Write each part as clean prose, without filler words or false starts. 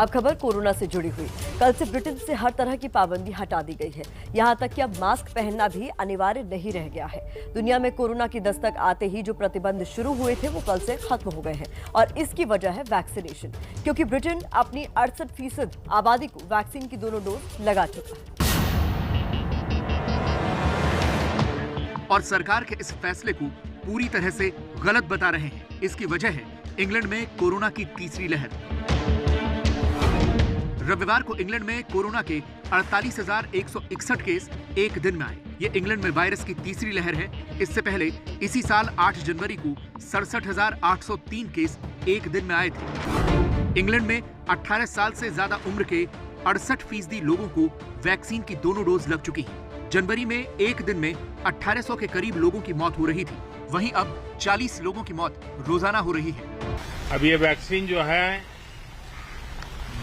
अब खबर कोरोना से जुड़ी हुई। कल से ब्रिटेन से हर तरह की पाबंदी हटा दी गई है। यहां तक कि अब मास्क पहनना भी अनिवार्य नहीं रह गया है। दुनिया में कोरोना की दस्तक आते ही जो प्रतिबंध शुरू हुए थे वो कल से खत्म हो गए हैं और इसकी वजह है वैक्सीनेशन, क्योंकि ब्रिटेन अपनी 68% आबादी को वैक्सीन की दोनों डोज लगा चुका है। और सरकार के इस फैसले को पूरी तरह से गलत बता रहे हैं। इसकी वजह है इंग्लैंड में कोरोना की तीसरी लहर। रविवार को इंग्लैंड में कोरोना के 48,161 केस एक दिन में आए। ये इंग्लैंड में वायरस की तीसरी लहर है। इससे पहले इसी साल 8 जनवरी को 67,803 केस एक दिन में आए थे। इंग्लैंड में 18 साल से ज्यादा उम्र के 68% लोगों को वैक्सीन की दोनों डोज लग चुकी है। जनवरी में एक दिन में 1800 के करीब लोगों की मौत हो रही थी। वहीं अब 40 लोगों की मौत रोजाना हो रही है। अब ये वैक्सीन जो है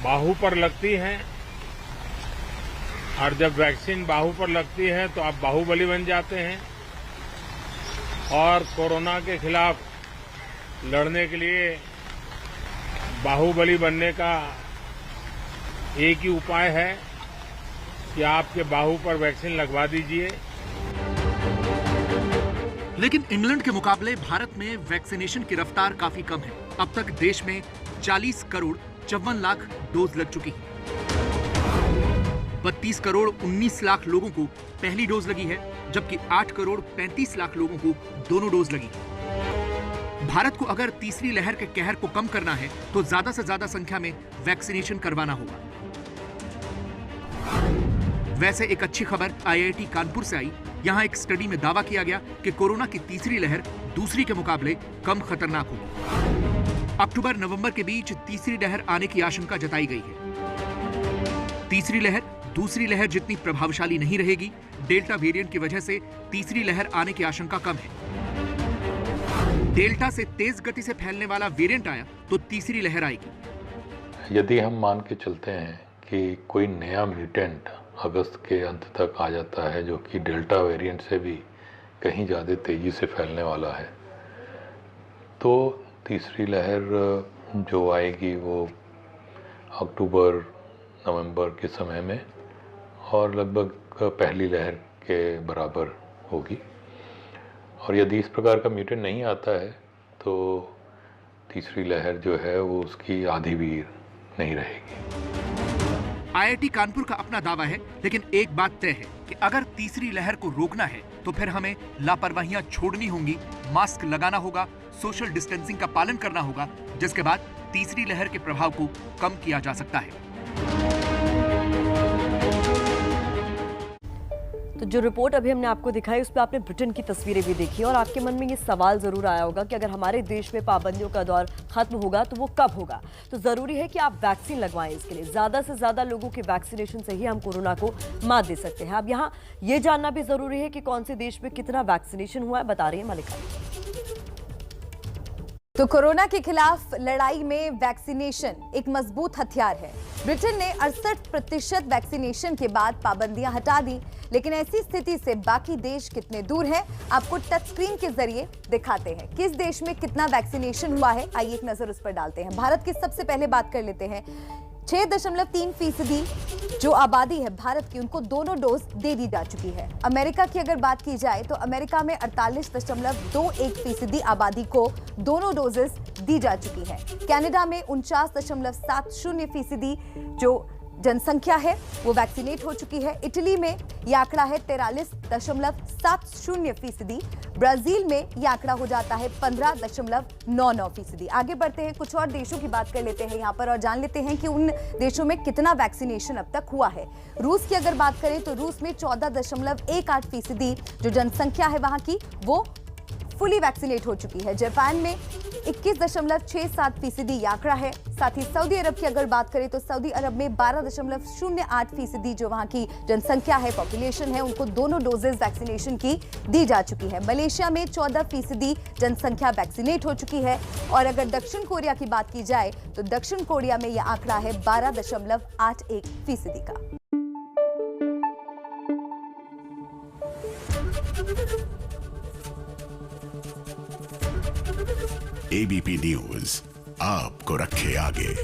बाहू पर लगती है और जब वैक्सीन बाहू पर लगती है तो आप बाहुबली बन जाते हैं और कोरोना के खिलाफ लड़ने के लिए बाहुबली बनने का एक ही उपाय है कि आपके बाहू पर वैक्सीन लगवा दीजिए। लेकिन इंग्लैंड के मुकाबले भारत में वैक्सीनेशन की रफ्तार काफी कम है। अब तक देश में 40 करोड़ 54 लाख डोज लग चुकी है। 32 करोड़ 19 लाख लोगों को पहली डोज लगी है, जबकि 8 करोड़ 35 लाख लोगों को दोनों डोज लगी है। भारत को अगर तीसरी लहर के कहर को कम करना है तो ज्यादा से ज्यादा संख्या में वैक्सीनेशन करवाना होगा। वैसे एक अच्छी खबर IIT कानपुर से आई। यहाँ एक स्टडी में दावा किया गया कि कोरोना की तीसरी लहर दूसरी के मुकाबले कम खतरनाक होगी। अक्टूबर नवंबर के बीच तीसरी लहर आने की आशंका जताई गई है। तीसरी लहर दूसरी लहर जितनी प्रभावशाली नहीं रहेगी। डेल्टा वेरिएंट की वजह से तीसरी लहर आने की आशंका कम है। डेल्टा से तेज गति से फैलने वाला वेरिएंट आया तो तीसरी लहर आएगी। यदि हम मान के चलते हैं कि कोई नया म्यूटेंट अगस्त के अंत तक आ जाता है जो कि डेल्टा वेरिएंट से भी कहीं ज़्यादा तेज़ी से फैलने वाला है, तो तीसरी लहर जो आएगी वो अक्टूबर नवंबर के समय में और लगभग पहली लहर के बराबर होगी। और यदि इस प्रकार का म्यूटेंट नहीं आता है तो तीसरी लहर जो है वो उसकी आधी भी नहीं रहेगी। IIT कानपुर का अपना दावा है, लेकिन एक बात तय है कि अगर तीसरी लहर को रोकना है तो फिर हमें लापरवाहियां छोड़नी होंगी, मास्क लगाना होगा, सोशल डिस्टेंसिंग का पालन करना होगा, जिसके बाद तीसरी लहर के प्रभाव को कम किया जा सकता है। तो जो रिपोर्ट अभी हमने आपको दिखाई उस पर आपने ब्रिटेन की तस्वीरें भी देखी और आपके मन में ये सवाल जरूर आया होगा कि अगर हमारे देश में पाबंदियों का दौर खत्म होगा तो वो कब होगा। तो जरूरी है कि आप वैक्सीन लगवाएं। इसके लिए ज्यादा से ज्यादा लोगों के वैक्सीनेशन से ही हम कोरोना को मात दे सकते हैं। अब यहाँ ये जानना भी जरूरी है कि कौन से देश में कितना वैक्सीनेशन हुआ है, बता रही है मलिका। तो कोरोना के खिलाफ लड़ाई में वैक्सीनेशन एक मजबूत हथियार है। ब्रिटेन ने 68% वैक्सीनेशन के बाद पाबंदियां हटा दी, लेकिन ऐसी स्थिति से बाकी देश कितने दूर हैं, आपको टच स्क्रीन के जरिए दिखाते हैं। किस देश में कितना वैक्सीनेशन हुआ है, आइए एक नजर उस पर डालते हैं। भारत की सबसे पहले बात कर लेते हैं। 6.3% जो आबादी है भारत की, उनको दोनों डोज दे दी जा चुकी है। अमेरिका की अगर बात की जाए तो अमेरिका में 48.21% आबादी को दोनों डोजेस दी जा चुकी है। कनाडा में 49.70% जो जनसंख्या है वो वैक्सीनेट हो चुकी है। इटली में यह आंकड़ा है 43.70%। ब्राजील में यह आंकड़ा हो जाता है 15.99%। आगे बढ़ते हैं, कुछ और देशों की बात कर लेते हैं यहाँ पर और जान लेते हैं कि उन देशों में कितना वैक्सीनेशन अब तक हुआ है। रूस की अगर बात करें तो रूस में 14.18% जो जनसंख्या है वहां की वो फुली वैक्सीनेट हो चुकी है। जापान में 21.67% आंकड़ा है। साथ ही सऊदी अरब की अगर बात करें तो सऊदी अरब में 12.08% जो वहां की जनसंख्या है, पॉपुलेशन है, उनको दोनों डोजेस वैक्सीनेशन की दी जा चुकी है। मलेशिया में 14% जनसंख्या वैक्सीनेट हो चुकी है। और अगर दक्षिण कोरिया की बात की जाए तो दक्षिण कोरिया में यह आंकड़ा है 12.81% का। ABP न्यूज आपको रखे आगे।